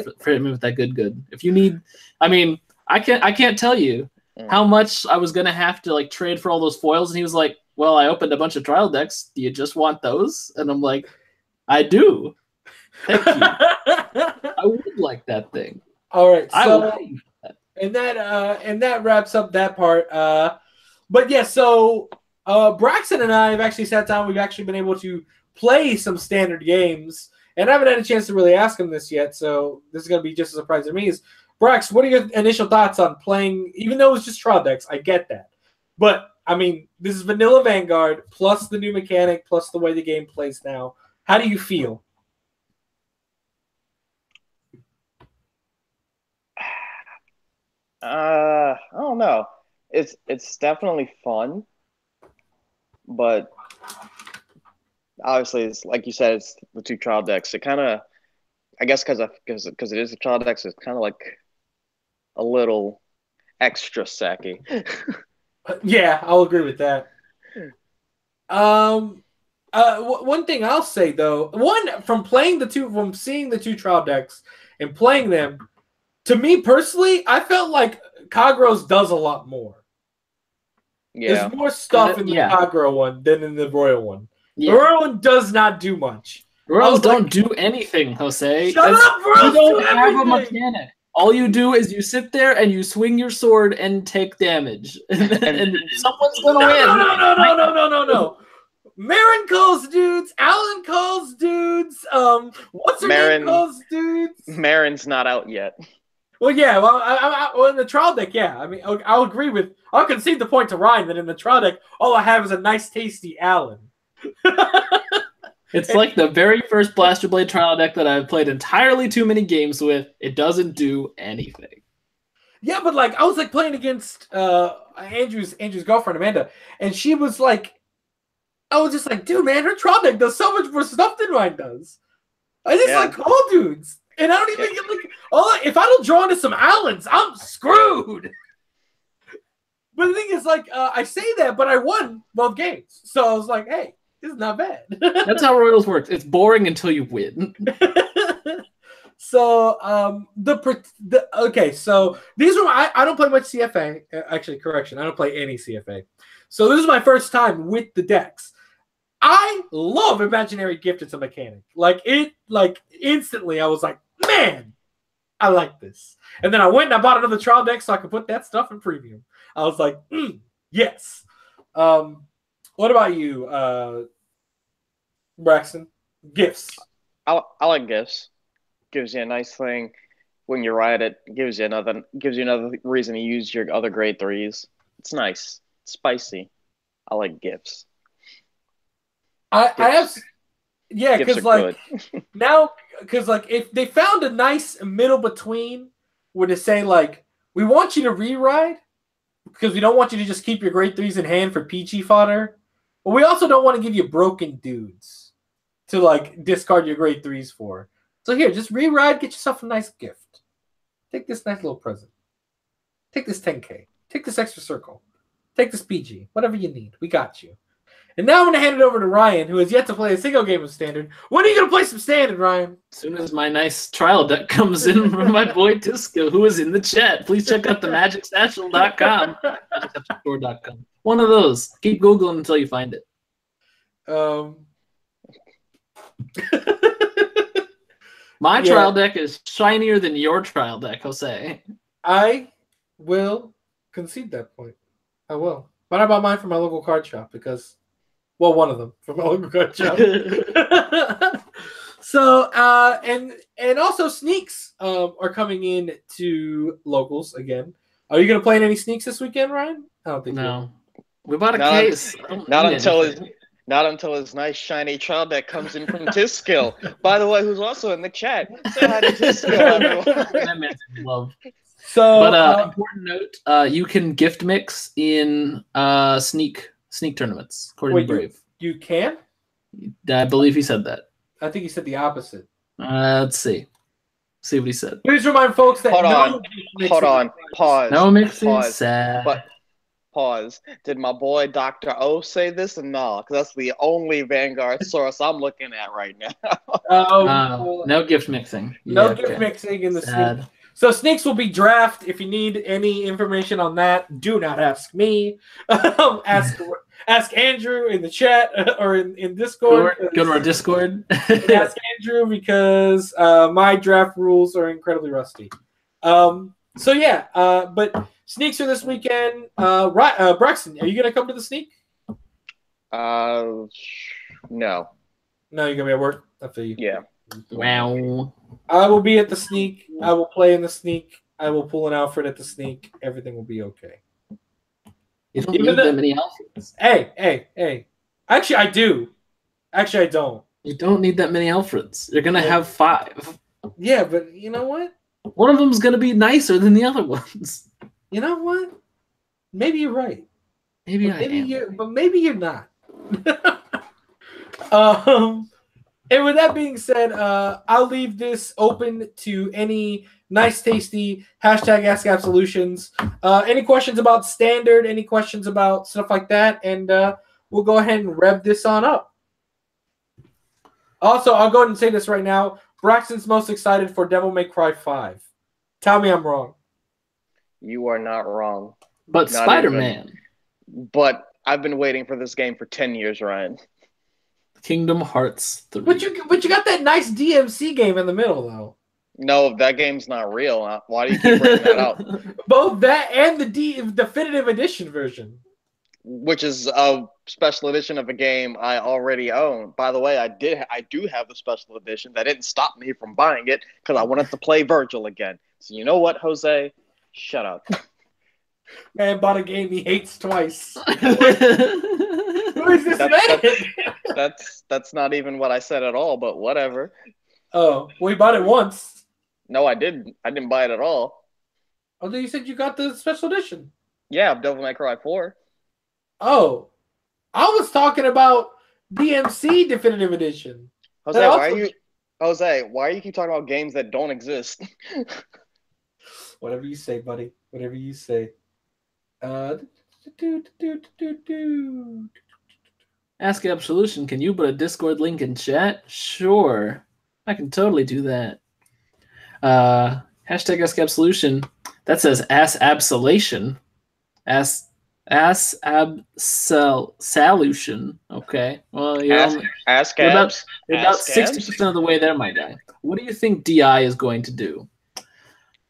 Speaker 2: good. If you need, I mean, I can't tell you how much I was gonna have to trade for all those foils, and he was like, "Well, I opened a bunch of trial decks. Do you just want those?" And I'm like, "I do. Thank you. I would like that thing."
Speaker 1: All right, so and that wraps up that part. But yeah, so Braxton and I have actually sat down. We've actually been able to play some standard games, and I haven't had a chance to really ask him this yet. So this is gonna be just a surprise to me. Brax, what are your initial thoughts on playing, even though it's just trial decks? I get that. But, I mean, this is vanilla Vanguard, plus the new mechanic, plus the way the game plays now. How do you feel?
Speaker 3: I don't know. It's definitely fun. But, obviously, it's like you said, it's the 2 trial decks. It kind of, I guess because it is a trial decks, it's kind of like a little extra sacky.
Speaker 1: Yeah, I'll agree with that. One thing I'll say though, from seeing the 2 trial decks and playing them, to me personally, I felt like Kaguro's does a lot more. Yeah. There's more stuff in the Kaguro one than in the Royal one. Yeah. The Royal one does not do much.
Speaker 2: Royals don't do anything, Jose.
Speaker 1: Shut up, Royals!
Speaker 2: You don't have a mechanic. All you do is you sit there and you swing your sword and take damage. and someone's going to win.
Speaker 1: No. Marin calls dudes. Alan calls dudes. What's her name calls dudes?
Speaker 3: Marin's not out yet.
Speaker 1: Well, yeah. Well, in the trial deck, yeah. I mean, I'll concede the point to Ryan that in the trial deck, all I have is a nice, tasty Alan.
Speaker 2: It's like the very first Blaster Blade trial deck that I've played entirely too many games with. It doesn't do anything.
Speaker 1: Yeah, but I was playing against Andrew's girlfriend Amanda, and she was like, I was just like, dude, man, her trial deck does so much more stuff than mine does. I just call dudes, and I don't even get if I don't draw into some Allens, I'm screwed. But the thing is, I say that, but I won both games, so I was like, hey. This is not bad.
Speaker 2: That's how Royals works. It's boring until you win.
Speaker 1: So, so these are I don't play much CFA. Actually, correction, I don't play any CFA. So this is my first time with the decks. I love Imaginary Gift as a mechanic. Instantly, I was like, man, I like this. And then I went and I bought another trial deck so I could put that stuff in premium. I was like, yes. What about you, Braxton? Gifts.
Speaker 3: I like gifts. Gives you a nice thing when you ride it. Gives you another reason to use your other grade threes. It's nice. It's spicy. I like gifts.
Speaker 1: I have, yeah,
Speaker 3: Gifts
Speaker 1: because
Speaker 3: are
Speaker 1: like
Speaker 3: good.
Speaker 1: now, because like if they found a nice middle between, where to say like we want you to re-ride because we don't want you to just keep your grade threes in hand for PG fodder, but we also don't want to give you broken dudes to like discard your grade threes for. So here, just re-ride, get yourself a nice gift. Take this nice little present. Take this 10K. Take this extra circle. Take this PG. Whatever you need. We got you. And now I'm going to hand it over to Ryan, who has yet to play a single game of Standard. When are you going to play some Standard, Ryan?
Speaker 2: As soon as my nice trial deck comes in from my boy Disco, who is in the chat, please check out the magicsatchel.com. Magicsatchel.com. One of those. Keep Googling until you find it. My trial deck is shinier than your trial deck, Jose.
Speaker 1: I will concede that point. I will. But I bought mine from my local card shop because, well, one of them from my local card shop. So, and also sneaks are coming in to locals again. Are you going to play in any sneaks this weekend, Ryan? I don't think
Speaker 2: no. We bought a case.
Speaker 3: Not until his nice shiny trial deck comes in from Tiskill. By the way, who's also in the chat. Say hi to Tiskill, everyone.
Speaker 2: That man's in love.
Speaker 1: So,
Speaker 2: but important note: you can gift mix in sneak tournaments. According to Brave,
Speaker 1: you can.
Speaker 2: I believe he said that.
Speaker 1: I think he said the opposite.
Speaker 2: Let's see. See what he said.
Speaker 1: Please remind folks that
Speaker 3: hold on. Pause.
Speaker 2: No mixing.
Speaker 3: Pause.
Speaker 2: Sad.
Speaker 3: But pause. Did my boy Dr. O say this or no? Because that's the only Vanguard source I'm looking at right now.
Speaker 2: No gift mixing.
Speaker 1: No gift mixing in the sneak. So sneaks will be draft. If you need any information on that, do not ask me. Ask Andrew in the chat or in Discord.
Speaker 2: Go to our Discord.
Speaker 1: Ask Andrew because my draft rules are incredibly rusty. So yeah, but sneaks are this weekend. Braxton, are you gonna come to the sneak?
Speaker 3: No.
Speaker 1: No, you're gonna be at work. I feel you.
Speaker 3: Yeah.
Speaker 2: Wow.
Speaker 1: I will be at the sneak. I will play in the sneak. I will pull an Alfred at the sneak. Everything will be okay.
Speaker 2: You don't need that many Alfreds.
Speaker 1: Hey. Actually, I do. Actually, I don't.
Speaker 2: You don't need that many Alfreds. You're going to have 5.
Speaker 1: Yeah, but you know what?
Speaker 2: One of them's going to be nicer than the other ones.
Speaker 1: You know what? Maybe you're right.
Speaker 2: Maybe I am.
Speaker 1: But maybe you're not. And with that being said, I'll leave this open to any nice, tasty hashtag Ask Absolutions. Any questions about Standard, any questions about stuff like that, and we'll go ahead and rev this on up. Also, I'll go ahead and say this right now. Braxton's most excited for Devil May Cry 5. Tell me I'm wrong.
Speaker 3: You are not wrong.
Speaker 2: But Spider-Man.
Speaker 3: But I've been waiting for this game for 10 years, Ryan.
Speaker 2: Kingdom Hearts 3.
Speaker 1: But you got that nice DMC game in the middle, though.
Speaker 3: No, that game's not real. Why do you keep bringing that up?
Speaker 1: Both that and the definitive edition version.
Speaker 3: Which is a special edition of a game I already own. By the way, I do have the special edition. That didn't stop me from buying it because I wanted to play Virgil again. So you know what, Jose? Shut up.
Speaker 1: Man bought a game he hates twice. Who is this man?
Speaker 3: That's not even what I said at all, but whatever.
Speaker 1: Oh, well, he bought it once.
Speaker 3: No, I didn't. I didn't buy it at all.
Speaker 1: Oh, then you said you got the special edition.
Speaker 3: Yeah, Devil May Cry 4.
Speaker 1: Oh, I was talking about DMC Definitive Edition.
Speaker 3: Jose, why are you keep talking about games that don't exist?
Speaker 1: Whatever you say, buddy. Whatever you say.
Speaker 2: Ask Absolution, can you put a Discord link in chat? Sure. I can totally do that. Hashtag Ask Absolution. That says Ask Absolation. Ask Absolution. Okay. Well, you're about 60% of the way there, my guy. What do you think DI is going to do?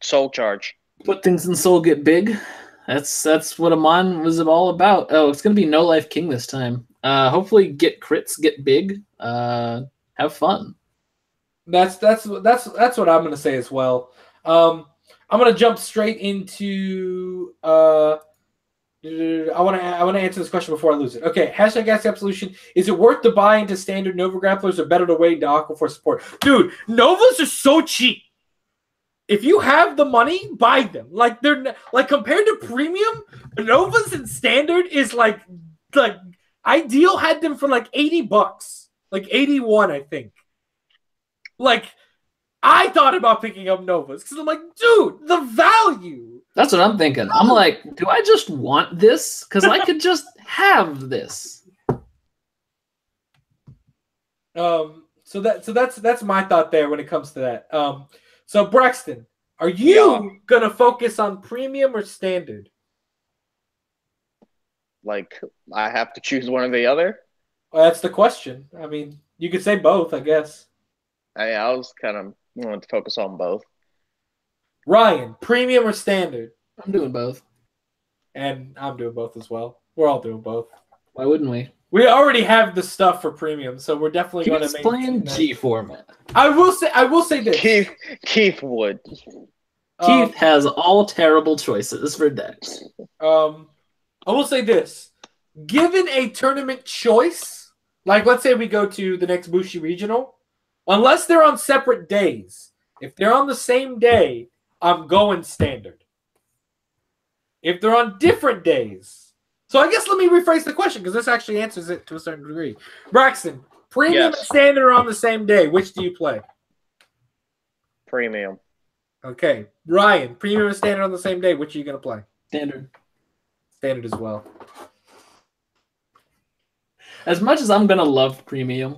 Speaker 3: Soul Charge.
Speaker 2: Put things in Soul Get Big. That's what Amon was all about. Oh, it's going to be No Life King this time. Hopefully get crits, get big, have fun.
Speaker 1: That's what I'm gonna say as well. I'm gonna jump straight into I want to answer this question before I lose it. Okay, hashtag Ask Absolution. Is it worth to buy into standard Nova grapplers or better to wait into Aqua for support? Dude, Novas are so cheap. If you have the money, buy them. Like they're like compared to premium, Novas and standard is like Ideal had them for like $80, like 81, I think. Like I thought about picking up Novas because I'm like, dude, the value.
Speaker 2: That's what I'm thinking. I'm like, do I just want this? Because I could just have this.
Speaker 1: So that's my thought there when it comes to that. So Braxton, are you gonna focus on premium or standard?
Speaker 3: Like I have to choose one or the other.
Speaker 1: Well, that's the question. I mean, you could say both, I guess.
Speaker 3: I was kind of wanting to focus on both.
Speaker 1: Ryan, premium or standard?
Speaker 2: I'm doing both.
Speaker 1: And I'm doing both as well. We're all doing both.
Speaker 2: Why wouldn't we?
Speaker 1: We already have the stuff for premium, so we're definitely going to
Speaker 2: Keith's playing G format.
Speaker 1: I will say this.
Speaker 3: Keith would.
Speaker 2: Keith has all terrible choices for decks.
Speaker 1: I will say this. Given a tournament choice, like let's say we go to the next Bushi Regional, unless they're on separate days, if they're on the same day, I'm going standard. If they're on different days. So I guess let me rephrase the question because this actually answers it to a certain degree. Braxton, premium and standard are on the same day. Which do you play?
Speaker 3: Premium.
Speaker 1: Okay. Ryan, premium and standard on the same day. Which are you going to play?
Speaker 2: Standard.
Speaker 1: Standard as well.
Speaker 2: As much as I'm going to love premium,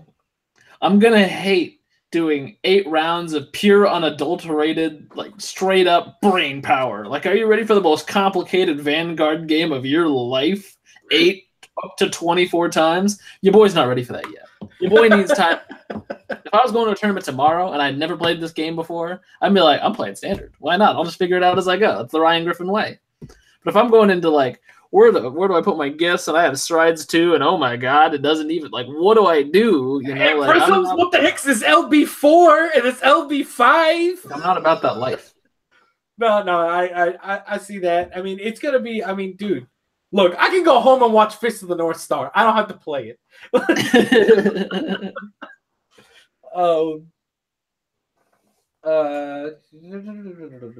Speaker 2: I'm going to hate doing 8 rounds of pure unadulterated, like straight up brain power. Like, are you ready for the most complicated Vanguard game of your life? 8 up to 24 times? Your boy's not ready for that yet. Your boy needs time. If I was going to a tournament tomorrow and I'd never played this game before, I'd be like, I'm playing standard. Why not? I'll just figure it out as I go. It's the Ryan Griffin way. But if I'm going into like, where do I put my gifts? And I have strides too, and oh my god, it doesn't even like. What do I do? You know, like
Speaker 1: what the heck's this LB4 and it's LB5?
Speaker 2: I'm not about that life.
Speaker 1: No, I see that. I mean, it's gonna be. I mean, dude, look, I can go home and watch Fist of the North Star. I don't have to play it.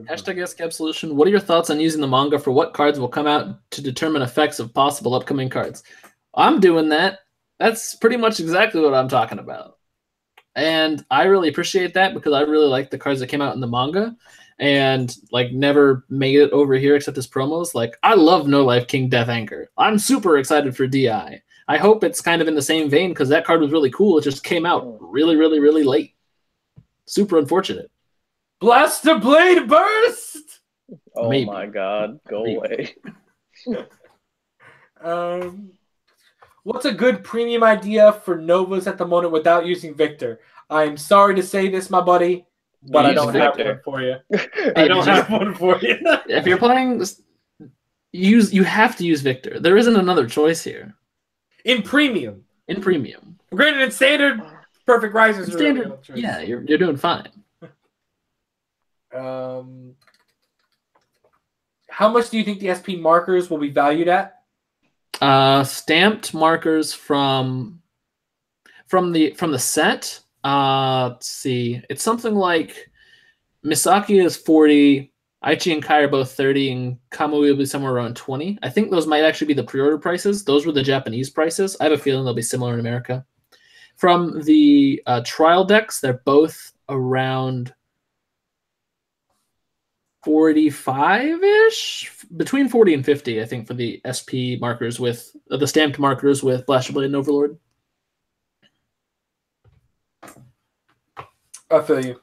Speaker 2: Hashtag Ask Absolution. What are your thoughts on using the manga for what cards will come out to determine effects of possible upcoming cards? I'm doing that. That's pretty much exactly what I'm talking about. And I really appreciate that because I really like the cards that came out in the manga and like never made it over here except as promos. Like I love No Life King Death Anchor. I'm super excited for DI. I hope it's kind of in the same vein because that card was really cool. It just came out really, really, really late. Super unfortunate.
Speaker 1: Blaster Blade Burst!
Speaker 3: Oh Maybe. My god, go Maybe.
Speaker 1: Away. What's a good premium idea for Novas at the moment without using Victor? I'm sorry to say this, my buddy, but I don't have one for you. I don't have one for you.
Speaker 2: If you're playing, you have to use Victor. There isn't another choice here.
Speaker 1: In premium. Granted, in standard, Perfect Risers.
Speaker 2: Standard, yeah, you're doing fine.
Speaker 1: How much do you think the SP markers will be valued at?
Speaker 2: Stamped markers from the set. Let's see. It's something like Misaki is 40, Aichi and Kai are both 30, and Kamui will be somewhere around 20. I think those might actually be the pre-order prices. Those were the Japanese prices. I have a feeling they'll be similar in America. From the trial decks, they're both around 45-ish, between 40 and 50, I think, for the SP markers with the stamped markers with Blaster Blade and Overlord.
Speaker 1: I feel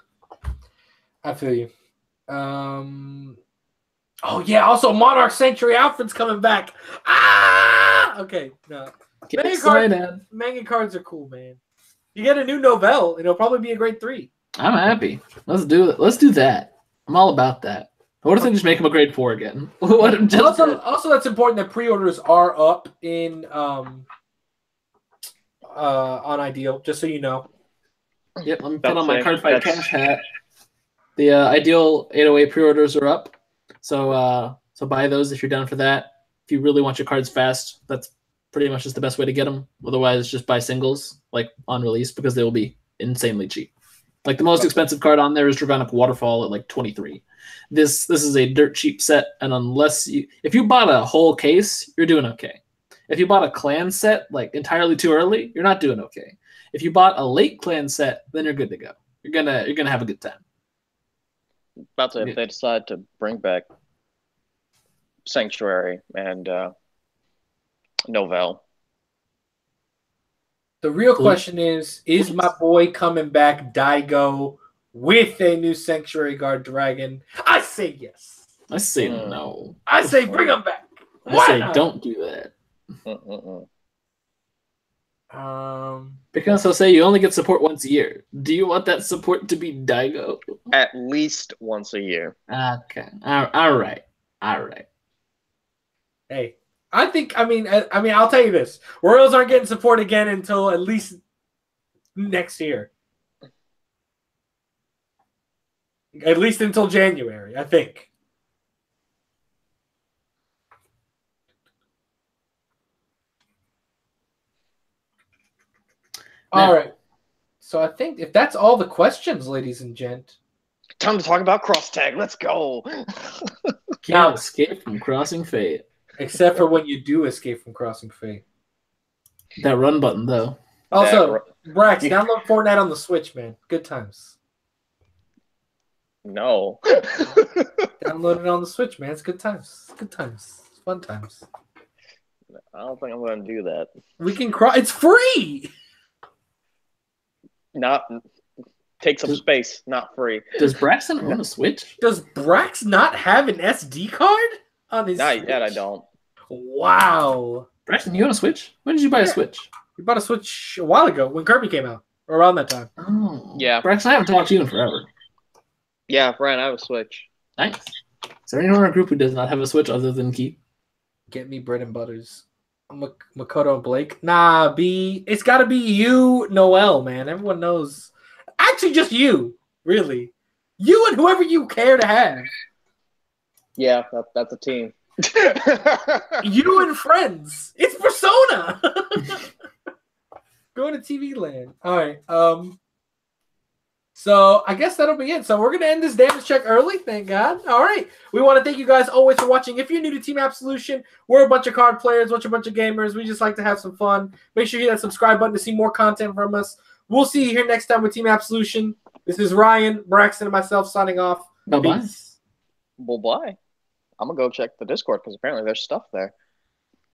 Speaker 1: you. Oh yeah, also Monarch Sanctuary outfit's coming back. Okay, no. Manga cards are cool, man. You get a new Novell, it'll probably be a grade 3.
Speaker 2: I'm happy. Let's do it. Let's do that. I'm all about that. What if they just make him a grade 4 again?
Speaker 1: Also, that's important that pre-orders are up in on Ideal, just so you know.
Speaker 2: Yep, let me put on my Card Fight Cash hat. The Ideal 808 pre-orders are up, so buy those if you're down for that. If you really want your cards fast, that's pretty much just the best way to get them. Otherwise, just buy singles like on release because they will be insanely cheap. Like the most expensive card on there is Dragonic Waterfall at like 23. This is a dirt cheap set, and if you bought a whole case, you're doing okay. If you bought a clan set like entirely too early, you're not doing okay. If you bought a late clan set, then you're good to go. You're gonna have a good time.
Speaker 3: About to if they decide to bring back Sanctuary and Novell.
Speaker 1: The real question is my boy coming back, Daigo, with a new Sanctuary Guard Dragon? I say yes.
Speaker 2: I say no.
Speaker 1: I say bring him back.
Speaker 2: I say don't do that. Because I'll say you only get support once a year. Do you want that support to be Daigo?
Speaker 3: At least once a year.
Speaker 2: Okay. All right.
Speaker 1: Hey, I mean, I'll tell you this: Royals aren't getting support again until at least next year. At least until January, I think. All right. So I think if that's all the questions, ladies and gent,
Speaker 3: time to talk about cross tag. Let's go.
Speaker 2: Can't escape from Crossing Fate.
Speaker 1: Except for when you do escape from Crossing Fate.
Speaker 2: That run button, though.
Speaker 1: Also, Brax, download Fortnite on the Switch, man. Good times.
Speaker 3: No.
Speaker 1: Download it on the Switch, man. It's good times. Good times. Fun times.
Speaker 3: I don't think I'm going to do that.
Speaker 1: We can cross. It's free.
Speaker 3: Not take some space. Not free.
Speaker 2: Does Braxton own a Switch?
Speaker 1: Does Brax not have an SD card on his Switch?
Speaker 3: Not yet, I don't.
Speaker 1: Wow.
Speaker 2: Braxton, you own a Switch? When did you buy a Switch?
Speaker 1: You bought a Switch a while ago when Kirby came out. Or around that time.
Speaker 2: Oh.
Speaker 3: Yeah.
Speaker 2: Braxton, I haven't talked to you in forever.
Speaker 3: Yeah, Brian, I have a Switch.
Speaker 2: Nice. Is there anyone in our group who does not have a Switch other than Keith?
Speaker 1: Get me bread and butters. Makoto and Blake. Nah, it's got to be you, Noel, man. Everyone knows. Actually, just you, really. You and whoever you care to have.
Speaker 3: Yeah, that's a team.
Speaker 1: You and friends. It's Persona. Going to TV land. All right. So I guess that'll be it. So we're going to end this damage check early. Thank God. All right. We want to thank you guys always for watching. If you're new to Team Absolution, we're a bunch of card players, a bunch of gamers. We just like to have some fun. Make sure you hit that subscribe button to see more content from us. We'll see you here next time with Team Absolution. This is Ryan, Braxton, and myself signing off.
Speaker 2: Bye-bye.
Speaker 3: Well, bye. I'm going to go check the Discord because apparently there's stuff there.